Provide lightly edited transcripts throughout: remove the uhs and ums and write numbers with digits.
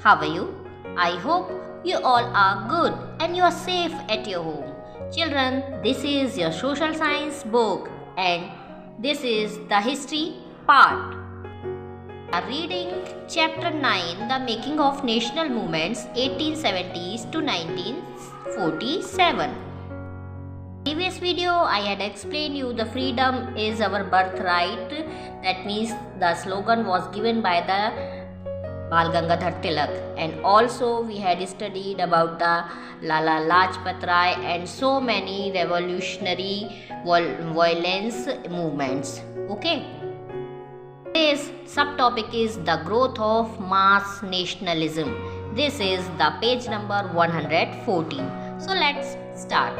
How are you? I hope you all are good and you are safe at your home. Children, this is your social science book and this is the history part. We are reading chapter 9, The Making of National Movements 1870s to 1947. Previous video I had explained you the freedom is our birthright. That means the slogan was given by the Bal Gangadhar Tilak, and also we had studied about the Lala Lajpat Rai and so many revolutionary violence movements. Okay. Today's subtopic is the growth of mass nationalism. This is the page number 114. So let's start.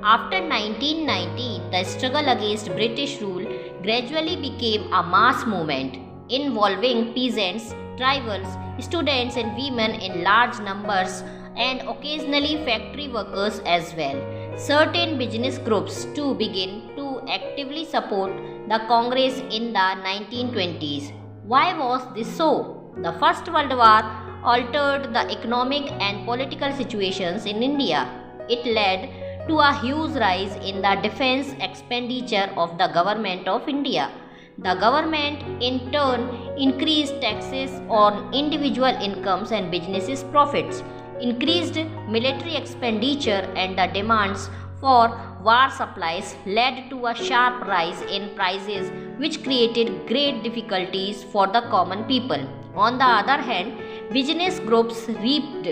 After 1919, the struggle against British rule gradually became a mass movement involving peasants, tribals, students and women in large numbers and occasionally factory workers as well. Certain business groups too began to actively support the Congress in the 1920s. Why was this so? The First World War altered the economic and political situations in India. It led to a huge rise in the defense expenditure of the government of India. The government in turn increased taxes on individual incomes and businesses' profits, increased military expenditure, and the demands for war supplies led to a sharp rise in prices which created great difficulties for the common people. On the other hand, business groups reaped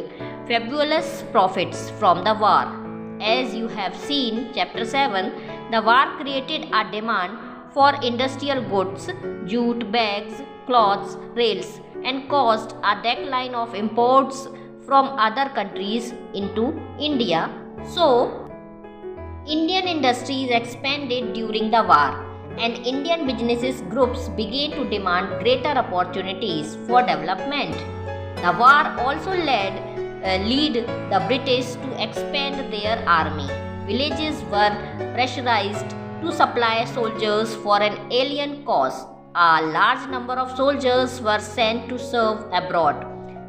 fabulous profits from the war. As you have seen, chapter 7, the war created a demand for industrial goods, jute bags, cloths, rails, and caused a decline of imports from other countries into India. So, Indian industries expanded during the war, and Indian business groups began to demand greater opportunities for development. The war also lead the British to expand their army. Villages were pressurized to supply soldiers for an alien cause. A large number of soldiers were sent to serve abroad.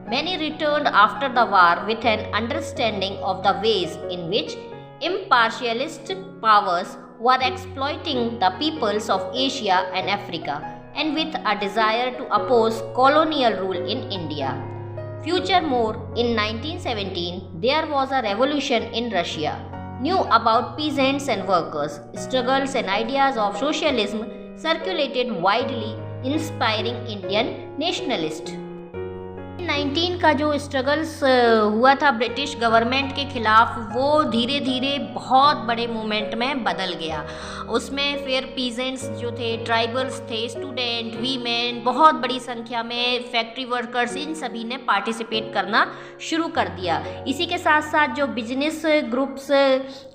Many returned after the war with an understanding of the ways in which imperialist powers were exploiting the peoples of Asia and Africa, and with a desire to oppose colonial rule in India. Furthermore, in 1917, there was a revolution in Russia. New about peasants and workers, struggles and ideas of socialism circulated widely, inspiring Indian nationalists. 19 का जो struggles हुआ था British government के ख़िलाफ़, वो धीरे धीरे बहुत बड़े मूवमेंट में बदल गया. उसमें फिर पीजेंट्स जो थे, ट्राइबल्स थे, स्टूडेंट, वीमेन, बहुत बड़ी संख्या में फैक्ट्री वर्कर्स, इन सभी ने पार्टिसिपेट करना शुरू कर दिया. इसी के साथ साथ जो बिजनेस ग्रुप्स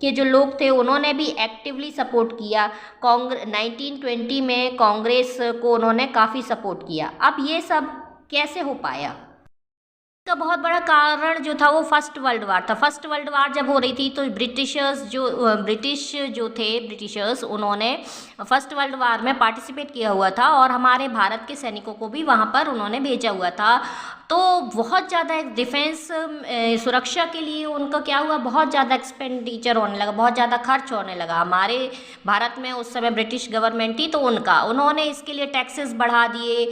के जो लोग थे, उन्होंने भी एक्टिवली सपोर्ट किया. 1920 में कांग्रेस को उन्होंने काफ़ी सपोर्ट किया. अब ये सब कैसे हो पाया? का बहुत बड़ा कारण जो था वो फर्स्ट वर्ल्ड वार था. फर्स्ट वर्ल्ड वार जब हो रही थी तो ब्रिटिशर्स उन्होंने फर्स्ट वर्ल्ड वार में पार्टिसिपेट किया हुआ था और हमारे भारत के सैनिकों को भी वहाँ पर उन्होंने भेजा हुआ था. तो बहुत ज़्यादा डिफेंस सुरक्षा के लिए उनका क्या हुआ, बहुत ज़्यादा एक्सपेंडिचर होने लगा, बहुत ज़्यादा खर्च होने लगा. हमारे भारत में उस समय ब्रिटिश गवर्नमेंट थी तो उन्होंने इसके लिए टैक्सेस बढ़ा दिए.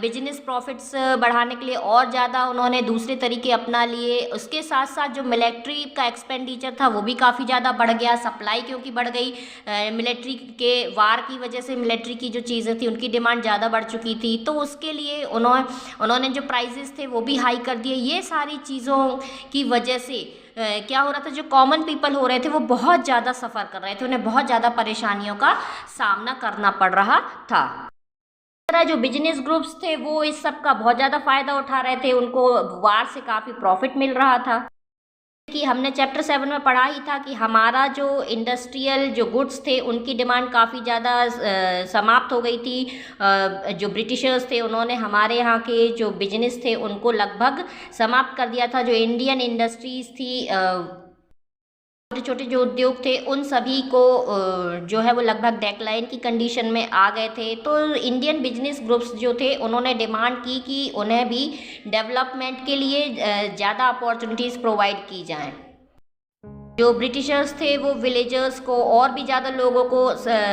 बिजनेस प्रॉफिट्स बढ़ाने के लिए और ज़्यादा उन्होंने दूसरे तरीके अपना लिए. उसके साथ साथ जो मिलिट्री का एक्सपेंडिचर था वो भी काफ़ी ज़्यादा बढ़ गया. सप्लाई क्योंकि बढ़ गई, मिलिट्री के वार की वजह से मिलिट्री की जो चीज़ें थी उनकी डिमांड ज़्यादा बढ़ चुकी थी, तो उसके लिए उन्होंने जो प्राइजेस थे वो भी हाई कर दिए. ये सारी चीज़ों की वजह से क्या हो रहा था, जो कॉमन पीपल हो रहे थे वो बहुत ज़्यादा सफ़र कर रहे थे, उन्हें बहुत ज़्यादा परेशानियों का सामना करना पड़ रहा था. जो बिजनेस ग्रुप्स थे वो इस सब का बहुत ज़्यादा फ़ायदा उठा रहे थे, उनको वार से काफ़ी प्रॉफिट मिल रहा था. कि हमने चैप्टर 7 में पढ़ा ही था कि हमारा जो इंडस्ट्रियल जो गुड्स थे उनकी डिमांड काफ़ी ज़्यादा समाप्त हो गई थी. जो ब्रिटिशर्स थे उन्होंने हमारे यहाँ के जो बिजनेस थे उनको लगभग समाप्त कर दिया था. जो इंडियन इंडस्ट्रीज़ थी छोटे छोटे जो उद्योग थे उन सभी को जो है वो लगभग डेक्लाइन की कंडीशन में आ गए थे। तो इंडियन बिजनेस ग्रुप्स जो थे उन्होंने डिमांड की कि उन्हें भी डेवलपमेंट के लिए ज़्यादा अपॉर्चुनिटीज़ प्रोवाइड की जाएं। जो ब्रिटिशर्स थे वो विलेजर्स को और भी ज़्यादा लोगों को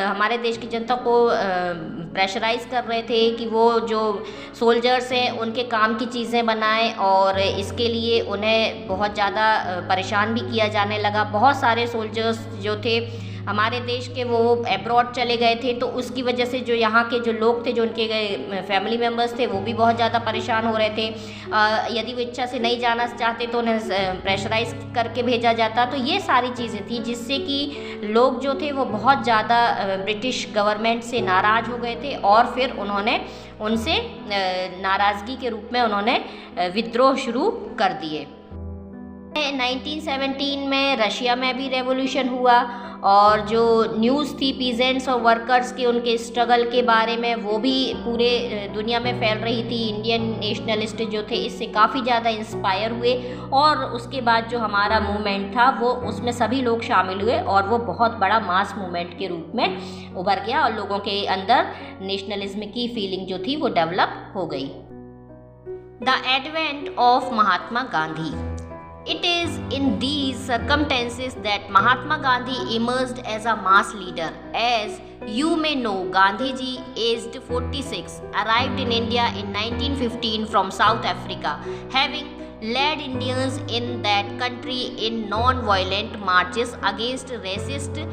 हमारे देश की जनता को प्रेशराइज कर रहे थे कि वो जो सोल्जर्स हैं उनके काम की चीज़ें बनाएं, और इसके लिए उन्हें बहुत ज़्यादा परेशान भी किया जाने लगा। बहुत सारे सोल्जर्स जो थे हमारे देश के वो अब्रॉड चले गए थे, तो उसकी वजह से जो यहाँ के जो लोग थे, जो उनके फैमिली मेम्बर्स थे, वो भी बहुत ज़्यादा परेशान हो रहे थे। यदि वो इच्छा से नहीं जाना चाहते तो उन्हें प्रेशराइज करके भेजा जाता। तो ये सारी चीज़ें थी जिससे कि लोग जो थे वो बहुत ज़्यादा ब्रिटिश गवर्नमेंट से नाराज़ हो गए थे, और फिर उन्होंने उनसे नाराज़गी के रूप में उन्होंने विद्रोह शुरू कर दिए। 1917 में रशिया में भी रेवोल्यूशन हुआ, और जो न्यूज़ थी पीजेंट्स और वर्कर्स के उनके स्ट्रगल के बारे में, वो भी पूरे दुनिया में फैल रही थी। इंडियन नेशनलिस्ट जो थे इससे काफ़ी ज़्यादा इंस्पायर हुए, और उसके बाद जो हमारा मूवमेंट था वो उसमें सभी लोग शामिल हुए, और वो बहुत बड़ा मास मूवमेंट के रूप में उभर गया, और लोगों के अंदर नेशनलिज्म की फीलिंग जो थी वो डेवलप हो गई। The advent of Mahatma Gandhi. It is in these circumstances that Mahatma Gandhi emerged as a mass leader. As you may know, Gandhi ji, aged 46, arrived in India in 1915 from South Africa, having led Indians in that country in non-violent marches against racist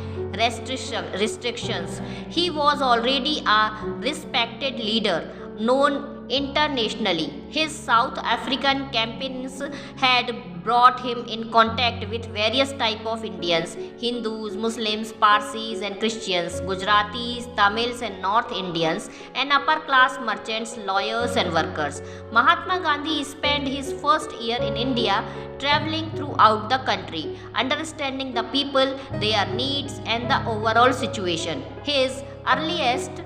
restrictions. He was already a respected leader, known internationally. His South African campaigns had brought him in contact with various types of Indians: Hindus, Muslims, Parsis and Christians, Gujaratis, Tamils and North Indians, and upper class merchants, lawyers and workers. Mahatma Gandhi spent his first year in India traveling throughout the country, understanding the people, their needs and the overall situation. His earliest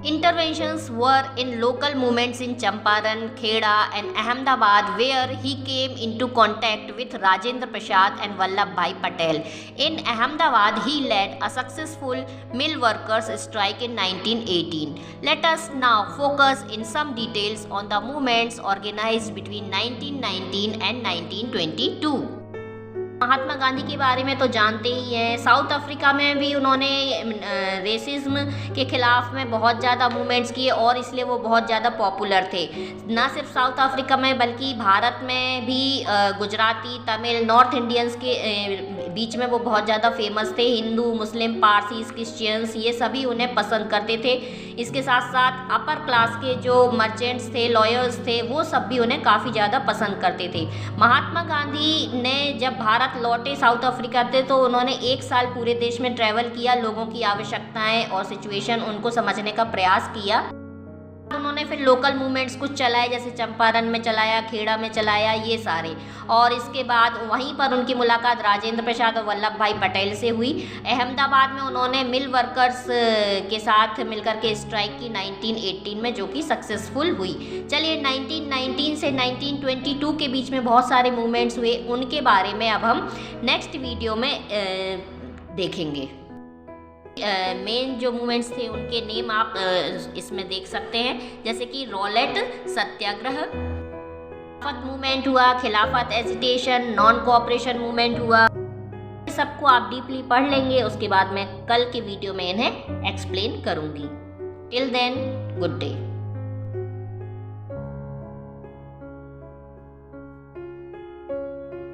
interventions were in local movements in Champaran, Kheda and Ahmedabad, where he came into contact with Rajendra Prasad and Vallabhbhai Patel. In Ahmedabad, he led a successful mill workers strike in 1918. Let us now focus in some details on the movements organized between 1919 and 1922. Mahatma Gandhi के बारे में तो जानते ही हैं। South Africa में भी उन्होंने racism के ख़िलाफ़ में बहुत ज़्यादा मूवमेंट्स किए, और इसलिए वो बहुत ज़्यादा पॉपुलर थे। ना सिर्फ साउथ अफ्रीका में बल्कि भारत में भी गुजराती, तमिल, नॉर्थ इंडियंस के बीच में वो बहुत ज़्यादा फेमस थे। हिंदू, मुस्लिम, पारसीज, क्रिश्चियंस, ये सभी उन्हें पसंद करते थे। इसके साथ साथ अपर क्लास के जो मर्चेंट्स थे, लॉयर्स थे, वो सब भी उन्हें काफ़ी ज़्यादा पसंद करते थे। महात्मा गांधी ने जब भारत लौटे साउथ अफ्रीका से, तो उन्होंने 1 साल पूरे देश में ट्रैवल किया, लोगों की आवश्यकताएं और सिचुएशन उनको समझने का प्रयास किया। उन्होंने फिर लोकल मूवमेंट्स कुछ चलाए, जैसे चंपारण में चलाया, खेड़ा में चलाया, ये सारे। और इसके बाद वहीं पर उनकी मुलाकात राजेंद्र प्रसाद और वल्लभ भाई पटेल से हुई। अहमदाबाद में उन्होंने मिल वर्कर्स के साथ मिलकर के स्ट्राइक की 1918 में, जो कि सक्सेसफुल हुई। चलिए 1919 से 1922 के बीच में बहुत सारे मूवमेंट्स हुए, उनके बारे में अब हम नेक्स्ट वीडियो में देखेंगे। मेन जो मूवमेंट्स थे उनके नेम आप इसमें देख सकते हैं, जैसे कि रॉलेट सत्याग्रह, खिलाफत मूवमेंट हुआ, खिलाफत एजिटेशन, नॉन कोऑपरेशन मूवमेंट हुआ। सबको आप डीपली पढ़ लेंगे, उसके बाद मैं कल के वीडियो में इन्हें एक्सप्लेन करूंगी। Till then, good day.